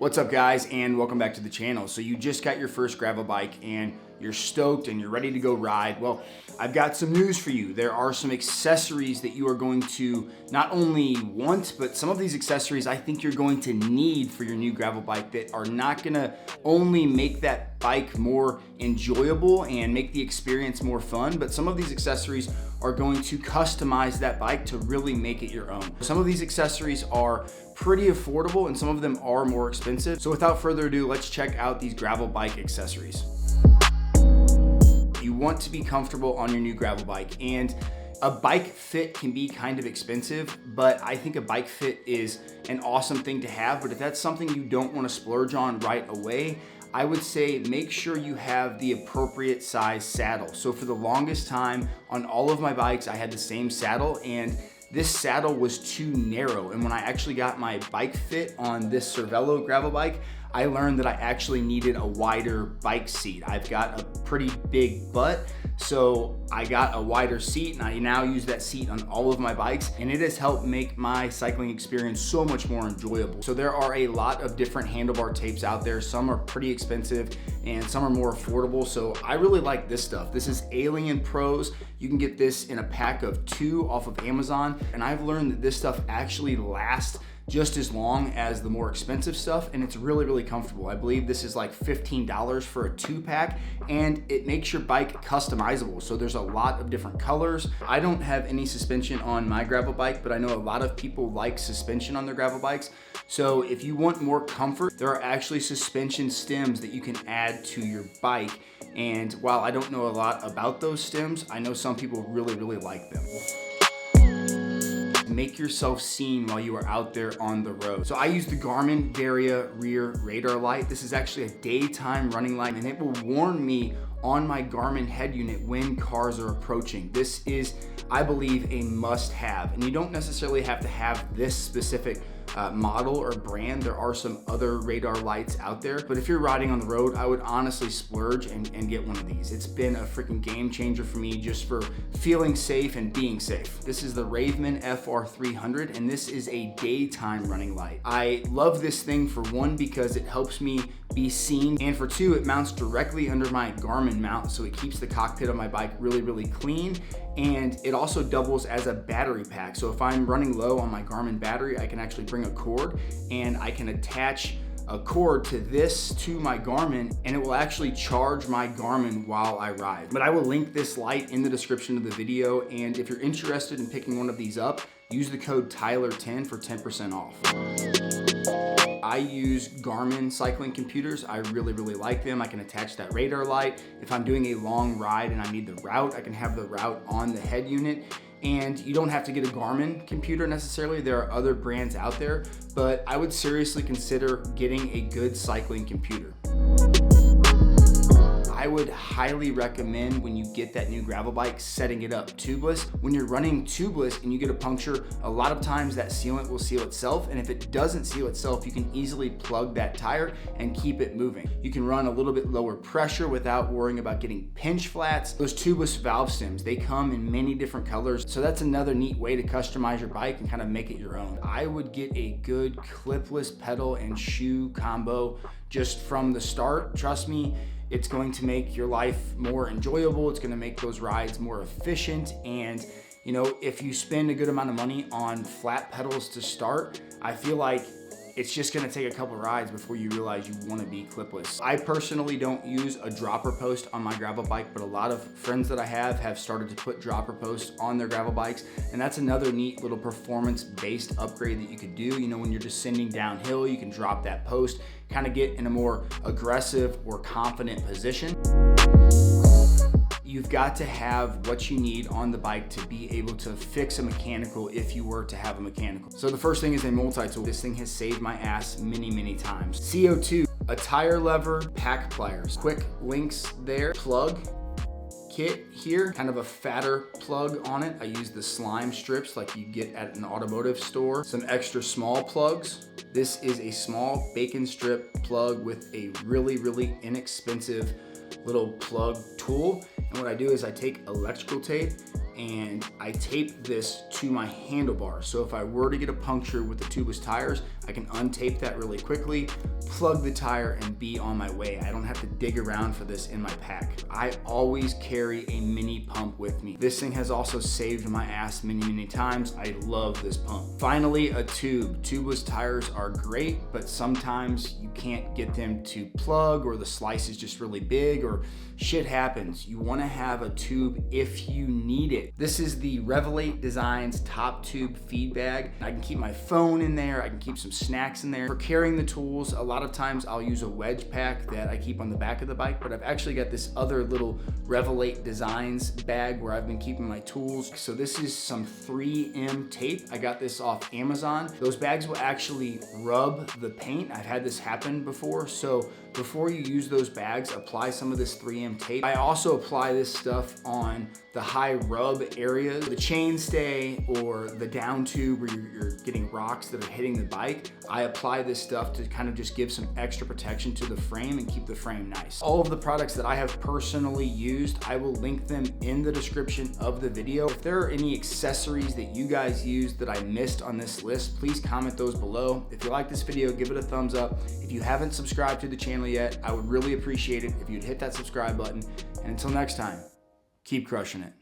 What's up guys, and welcome back to the channel. So you just got your first gravel bike and you're stoked and you're ready to go ride. Well, I've got some news for you. There are some accessories that you are going to not only want, but some of these accessories I think you're going to need for your new gravel bike that are not gonna only make that bike more enjoyable and make the experience more fun, but some of these accessories are going to customize that bike to really make it your own. Some of these accessories are pretty affordable and some of them are more expensive. So without further ado, let's check out these gravel bike accessories. You want to be comfortable on your new gravel bike, and a bike fit can be kind of expensive, but I think a bike fit is an awesome thing to have. But if that's something you don't want to splurge on right away, I would say make sure you have the appropriate size saddle. So for the longest time on all of my bikes, I had the same saddle, and this saddle was too narrow. And when I actually got my bike fit on this Cervelo gravel bike, I learned that I actually needed a wider bike seat. I've got a pretty big butt, so I got a wider seat, and I now use that seat on all of my bikes, and it has helped make my cycling experience so much more enjoyable. So there are a lot of different handlebar tapes out there. Some are pretty expensive and some are more affordable. So I really like this stuff. This is Alien Pros. You can get this in a pack of 2 off of Amazon, and I've learned that this stuff actually lasts just as long as the more expensive stuff, and it's really, really comfortable. I believe this is like $15 for a 2-pack, and it makes your bike customizable. So there's a lot of different colors. I don't have any suspension on my gravel bike, but I know a lot of people like suspension on their gravel bikes. So if you want more comfort, there are actually suspension stems that you can add to your bike. And while I don't know a lot about those stems, I know some people really, really like them. Make yourself seen while you are out there on the road. So I use the Garmin Varia rear radar light. This is actually a daytime running light, and it will warn me on my Garmin head unit when cars are approaching. This is, I believe, a must-have, and you don't necessarily have to have this specific model or brand. There are some other radar lights out there, but if you're riding on the road, I would honestly splurge and get one of these. It's been a freaking game changer for me just for feeling safe and being safe. This is the Raveman FR300, and this is a daytime running light. I love this thing for one, because it helps me be seen, and for two, it mounts directly under my Garmin mount, so it keeps the cockpit of my bike really, really clean. And it also doubles as a battery pack. So if I'm running low on my Garmin battery, I can actually bring a cord and I can attach a cord to this to my Garmin, and it will actually charge my Garmin while I ride. But I will link this light in the description of the video, and if you're interested in picking one of these up, use the code Tyler10 for 10% off. I use Garmin cycling computers. I really, really like them. I can attach that radar light. If I'm doing a long ride and I need the route, I can have the route on the head unit. And you don't have to get a Garmin computer necessarily. There are other brands out there, but I would seriously consider getting a good cycling computer. I would highly recommend, when you get that new gravel bike, setting it up tubeless. When you're running tubeless and you get a puncture, a lot of times that sealant will seal itself, and if it doesn't seal itself, you can easily plug that tire and keep it moving. You can run a little bit lower pressure without worrying about getting pinch flats. Those tubeless valve stems, they come in many different colors, so that's another neat way to customize your bike and kind of make it your own. I would get a good clipless pedal and shoe combo just from the start. Trust me, it's going to make your life more enjoyable. It's going to make those rides more efficient. And you know, if you spend a good amount of money on flat pedals to start, I feel like it's just gonna take a couple rides before you realize you wanna be clipless. I personally don't use a dropper post on my gravel bike, but a lot of friends that I have started to put dropper posts on their gravel bikes, and that's another neat little performance-based upgrade that you could do. You know, when you're descending downhill, you can drop that post, kind of get in a more aggressive or confident position. You've got to have what you need on the bike to be able to fix a mechanical if you were to have a mechanical. So the first thing is a multi-tool. This thing has saved my ass many, many times. CO2, a tire lever, pack pliers, quick links there, plug kit here, kind of a fatter plug on it. I use the slime strips like you get at an automotive store. Some extra small plugs. This is a small bacon strip plug with a really, really inexpensive little plug tool. And what I do is I take electrical tape, and I tape this to my handlebar. So if I were to get a puncture with the tubeless tires, I can untape that really quickly, plug the tire, and be on my way. I don't have to dig around for this in my pack. I always carry a mini pump with me. This thing has also saved my ass many times. I love this pump. Finally, a tube. Tubeless tires are great, but sometimes you can't get them to plug, or the slice is just really big, or shit happens. You wanna have a tube if you need it. This is the Revelate Designs top tube feed bag. I can keep my phone in there, I can keep some snacks in there. For carrying the tools, a lot of times I'll use a wedge pack that I keep on the back of the bike, but I've actually got this other little Revelate Designs bag where I've been keeping my tools. So this is some 3M tape. I got this off Amazon. Those bags will actually rub the paint. I've had this happen before, so before you use those bags, apply some of this 3M tape. I also apply this stuff on the high rub areas, the chainstay or the down tube where you're getting rocks that are hitting the bike. I apply this stuff to kind of just give some extra protection to the frame and keep the frame nice. All of the products that I have personally used, I will link them in the description of the video. If there are any accessories that you guys use that I missed on this list, please comment those below. If you like this video, give it a thumbs up. If you haven't subscribed to the channel yet, I would really appreciate it if you'd hit that subscribe button. And until next time, keep crushing it.